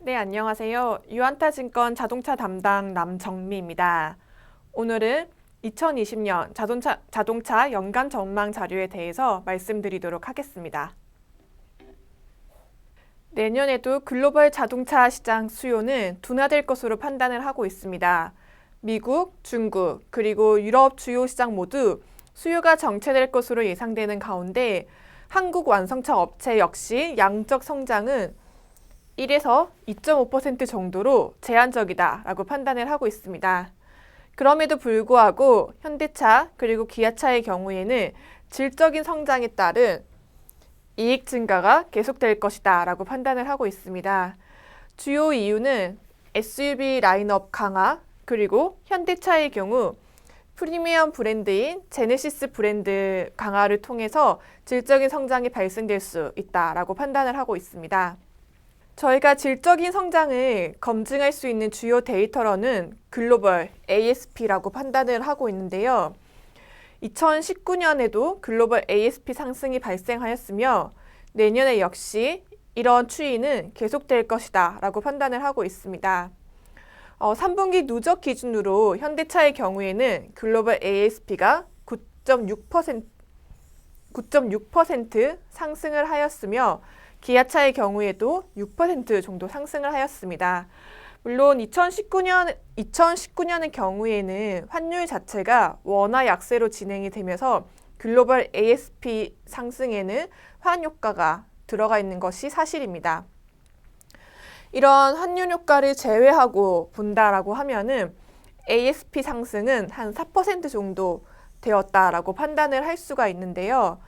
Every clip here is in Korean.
네, 안녕하세요. 유안타증권 자동차 담당 남정미입니다. 오늘은 2020년 자동차 연간 전망 자료에 대해서 말씀드리도록 하겠습니다. 내년에도 글로벌 자동차 시장 수요는 둔화될 것으로 판단을 하고 있습니다. 미국, 중국, 그리고 유럽 주요 시장 모두 수요가 정체될 것으로 예상되는 가운데 한국 완성차 업체 역시 양적 성장은 1에서 2.5% 정도로 제한적이다라고 판단을 하고 있습니다. 그럼에도 불구하고 현대차 그리고 기아차의 경우에는 질적인 성장에 따른 이익 증가가 계속될 것이다 라고 판단을 하고 있습니다. 주요 이유는 SUV 라인업 강화 그리고 현대차의 경우 프리미엄 브랜드인 제네시스 브랜드 강화를 통해서 질적인 성장이 발생될 수 있다라고 판단을 하고 있습니다. 저희가 질적인 성장을 검증할 수 있는 주요 데이터로는 글로벌 ASP라고 판단을 하고 있는데요. 2019년에도 글로벌 ASP 상승이 발생하였으며 내년에 역시 이런 추이는 계속될 것이다 라고 판단을 하고 있습니다. 3분기 누적 기준으로 현대차의 경우에는 글로벌 ASP가 9.6% 상승을 하였으며 기아차의 경우에도 6% 정도 상승을 하였습니다. 물론 2019년의 경우에는 환율 자체가 원화 약세로 진행이 되면서 글로벌 ASP 상승에는 환효과가 들어가 있는 것이 사실입니다. 이런 환율 효과를 제외하고 본다라고 하면은 ASP 상승은 한 4% 정도 되었다라고 판단을 할 수가 있는데요.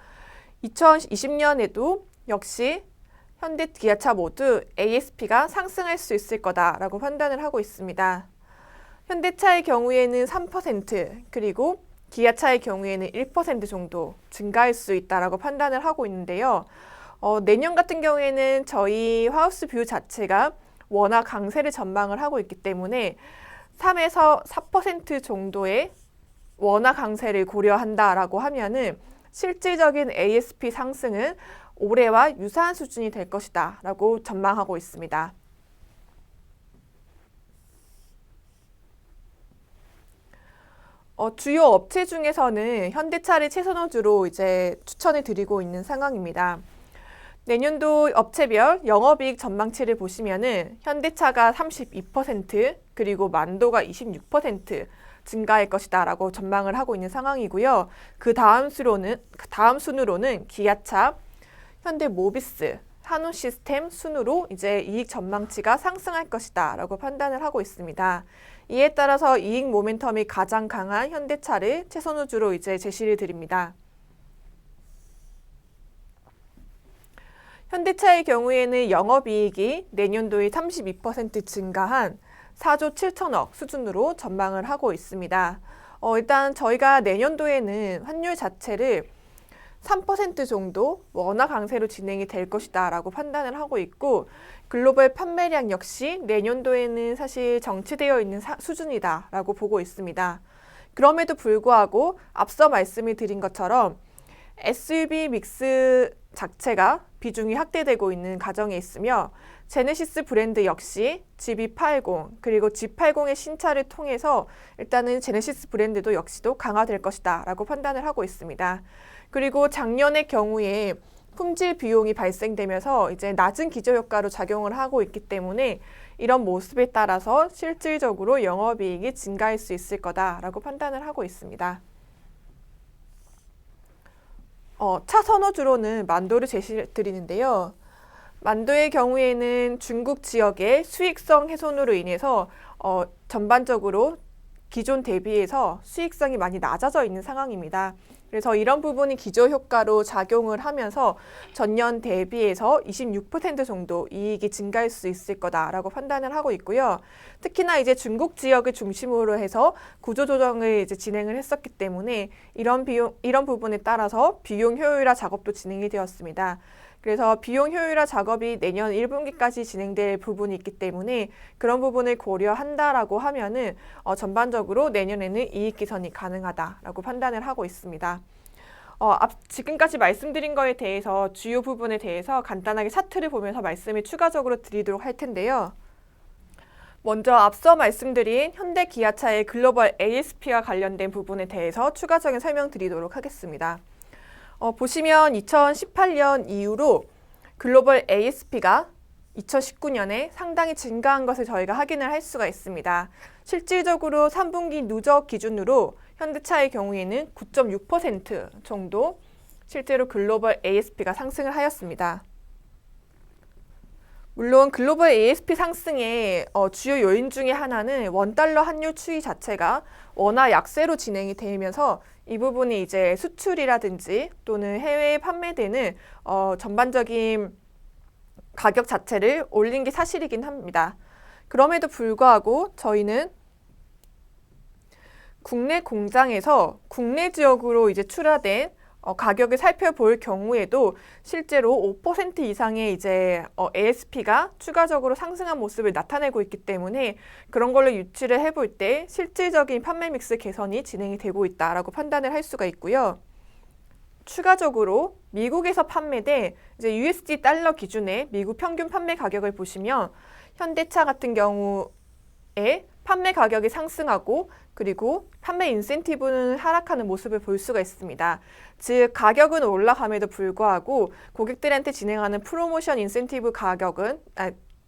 2020년에도 역시 현대, 기아차 모두 ASP가 상승할 수 있을 거다라고 판단을 하고 있습니다. 현대차의 경우에는 3%, 그리고 기아차의 경우에는 1% 정도 증가할 수 있다라고 판단을 하고 있는데요. 내년 같은 경우에는 저희 하우스 뷰 자체가 원화 강세를 전망을 하고 있기 때문에 3에서 4% 정도의 원화 강세를 고려한다라고 하면은 실질적인 ASP 상승은 올해와 유사한 수준이 될 것이다 라고 전망하고 있습니다. 주요 업체 중에서는 현대차를 최선호주로 이제 추천을 드리고 있는 상황입니다. 내년도 업체별 영업이익 전망치를 보시면은 현대차가 32%, 그리고 만도가 26% 증가할 것이다 라고 전망을 하고 있는 상황이고요. 그 다음 순으로는 기아차, 현대모비스, 한우시스템 순으로 이제 이익 전망치가 상승할 것이다 라고 판단을 하고 있습니다. 이에 따라서 이익 모멘텀이 가장 강한 현대차를 최선호주로 이제 제시를 드립니다. 현대차의 경우에는 영업이익이 내년도에 32% 증가한 4조 7천억 수준으로 전망을 하고 있습니다. 일단 저희가 내년도에는 환율 자체를 3% 정도 원화 강세로 진행이 될 것이다 라고 판단을 하고 있고 글로벌 판매량 역시 내년도에는 사실 정체되어 있는 수준이다 라고 보고 있습니다. 그럼에도 불구하고 앞서 말씀을 드린 것처럼 SUV 믹스 자체가 비중이 확대되고 있는 가정에 있으며 제네시스 브랜드 역시 GB80 그리고 G80의 신차를 통해서 일단은 제네시스 브랜드도 역시도 강화될 것이다 라고 판단을 하고 있습니다. 그리고 작년의 경우에 품질 비용이 발생되면서 이제 낮은 기저효과로 작용을 하고 있기 때문에 이런 모습에 따라서 실질적으로 영업이익이 증가할 수 있을 거다라고 판단을 하고 있습니다. 차 선호주로는 만도를 제시드리는데요. 만도의 경우에는 중국 지역의 수익성 훼손으로 인해서 전반적으로 기존 대비해서 수익성이 많이 낮아져 있는 상황입니다. 그래서 이런 부분이 기저효과로 작용을 하면서 전년 대비해서 26% 정도 이익이 증가할 수 있을 거다라고 판단을 하고 있고요. 특히나 이제 중국 지역을 중심으로 해서 구조조정을 이제 진행을 했었기 때문에 이런 부분에 따라서 비용 효율화 작업도 진행이 되었습니다. 그래서 비용 효율화 작업이 내년 1분기까지 진행될 부분이 있기 때문에 그런 부분을 고려한다라고 하면은 전반적으로 내년에는 이익 개선이 가능하다라고 판단을 하고 있습니다. 지금까지 말씀드린 거에 대해서 주요 부분에 대해서 간단하게 차트를 보면서 말씀을 추가적으로 드리도록 할 텐데요. 먼저 앞서 말씀드린 현대기아차의 글로벌 ASP와 관련된 부분에 대해서 추가적인 설명드리도록 하겠습니다. 보시면 2018년 이후로 글로벌 ASP가 2019년에 상당히 증가한 것을 저희가 확인을 할 수가 있습니다. 실질적으로 3분기 누적 기준으로 현대차의 경우에는 9.6% 정도 실제로 글로벌 ASP가 상승을 하였습니다. 물론 글로벌 ASP 상승의 주요 요인 중에 하나는 원달러 환율 추이 자체가 원화 약세로 진행이 되면서 이 부분이 이제 수출이라든지 또는 해외에 판매되는 전반적인 가격 자체를 올린 게 사실이긴 합니다. 그럼에도 불구하고 저희는 국내 공장에서 국내 지역으로 이제 출하된 가격을 살펴볼 경우에도 실제로 5% 이상의 이제 ASP가 추가적으로 상승한 모습을 나타내고 있기 때문에 그런 걸로 유추를 해볼 때 실질적인 판매 믹스 개선이 진행이 되고 있다라고 판단을 할 수가 있고요. 추가적으로 미국에서 판매된 이제 USD 달러 기준의 미국 평균 판매 가격을 보시면 현대차 같은 경우에 판매 가격이 상승하고 그리고 판매 인센티브는 하락하는 모습을 볼 수가 있습니다. 즉 가격은 올라감에도 불구하고 고객들한테 진행하는 프로모션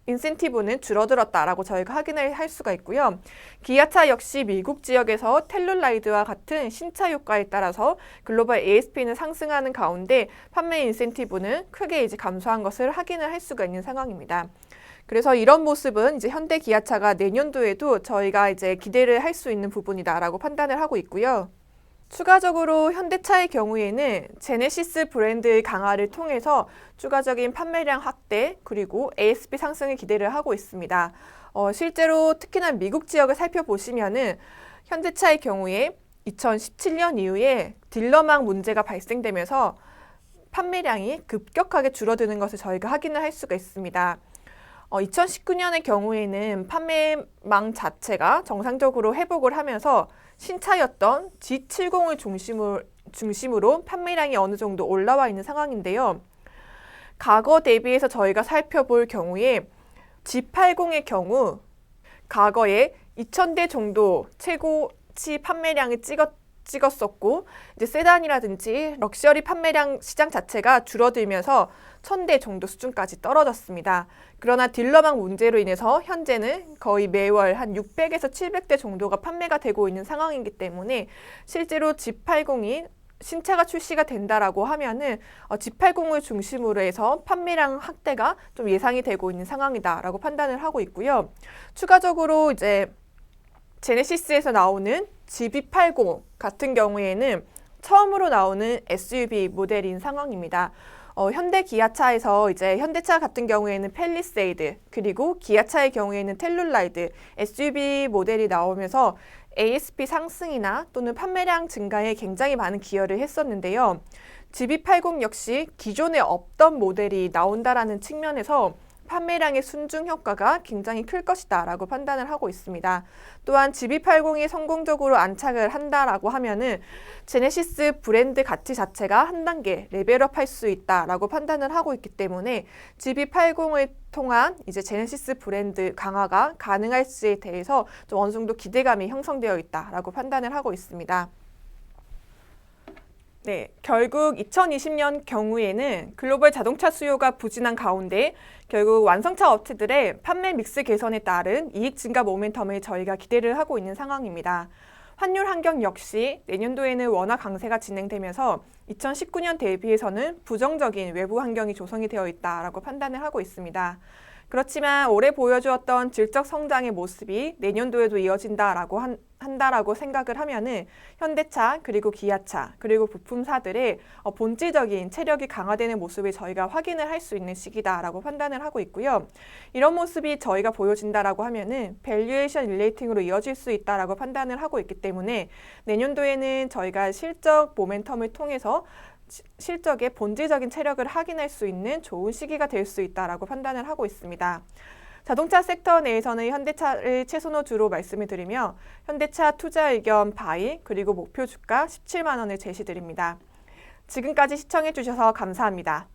인센티브는 줄어들었다라고 저희가 확인을 할 수가 있고요. 기아차 역시 미국 지역에서 텔룰라이드와 같은 신차 효과에 따라서 글로벌 ASP는 상승하는 가운데 판매 인센티브는 크게 이제 감소한 것을 확인을 할 수가 있는 상황입니다. 그래서 이런 모습은 이제 현대 기아차가 내년도에도 저희가 이제 기대를 할 수 있는 부분이다라고 판단을 하고 있고요. 추가적으로 현대차의 경우에는 제네시스 브랜드의 강화를 통해서 추가적인 판매량 확대 그리고 ASP 상승을 기대를 하고 있습니다. 실제로 특히나 미국 지역을 살펴보시면은 현대차의 경우에 2017년 이후에 딜러망 문제가 발생되면서 판매량이 급격하게 줄어드는 것을 저희가 확인을 할 수가 있습니다. 2019년의 경우에는 판매망 자체가 정상적으로 회복을 하면서 신차였던 G70을 중심으로 판매량이 어느 정도 올라와 있는 상황인데요. 과거 대비해서 저희가 살펴볼 경우에 G80의 경우 과거에 2,000대 정도 최고치 판매량을 찍었었고 이제 세단이라든지 럭셔리 판매량 시장 자체가 줄어들면서 1,000대 정도 수준까지 떨어졌습니다. 그러나 딜러망 문제로 인해서 현재는 거의 매월 한 600에서 700대 정도가 판매가 되고 있는 상황이기 때문에 실제로 G80이 신차가 출시가 된다라고 하면은 G80을 중심으로 해서 판매량 확대가 좀 예상이 되고 있는 상황이다라고 판단을 하고 있고요. 추가적으로 이제 제네시스에서 나오는 GB80 같은 경우에는 처음으로 나오는 SUV 모델인 상황입니다. 현대 기아차에서 이제 현대차 같은 경우에는 팰리세이드 그리고 기아차의 경우에는 텔룰라이드 SUV 모델이 나오면서 ASP 상승이나 또는 판매량 증가에 굉장히 많은 기여를 했었는데요. GB80 역시 기존에 없던 모델이 나온다라는 측면에서 판매량의 순증 효과가 굉장히 클 것이다 라고 판단을 하고 있습니다. 또한 GB80이 성공적으로 안착을 한다라고 하면은 제네시스 브랜드 가치 자체가 한 단계 레벨업 할 수 있다라고 판단을 하고 있기 때문에 GB80을 통한 이제 제네시스 브랜드 강화가 가능할지에 대해서 좀 어느 정도 기대감이 형성되어 있다라고 판단을 하고 있습니다. 네, 결국 2020년 경우에는 글로벌 자동차 수요가 부진한 가운데 결국 완성차 업체들의 판매 믹스 개선에 따른 이익 증가 모멘텀을 저희가 기대를 하고 있는 상황입니다. 환율 환경 역시 내년도에는 원화 강세가 진행되면서 2019년 대비해서는 부정적인 외부 환경이 조성이 되어 있다라고 판단을 하고 있습니다. 그렇지만 올해 보여주었던 질적 성장의 모습이 내년도에도 이어진다라고 한다라고 생각을 하면은 현대차 그리고 기아차 그리고 부품사들의 본질적인 체력이 강화되는 모습을 저희가 확인을 할 수 있는 시기다라고 판단을 하고 있고요. 이런 모습이 저희가 보여진다라고 하면은 밸류에이션 릴레이팅으로 이어질 수 있다라고 판단을 하고 있기 때문에 내년도에는 저희가 실적 모멘텀을 통해서 실적의 본질적인 체력을 확인할 수 있는 좋은 시기가 될 수 있다라고 판단을 하고 있습니다. 자동차 섹터 내에서는 현대차를 최선호주로 말씀을 드리며 현대차 투자 의견 바이 그리고 목표 주가 17만 원을 제시드립니다. 지금까지 시청해 주셔서 감사합니다.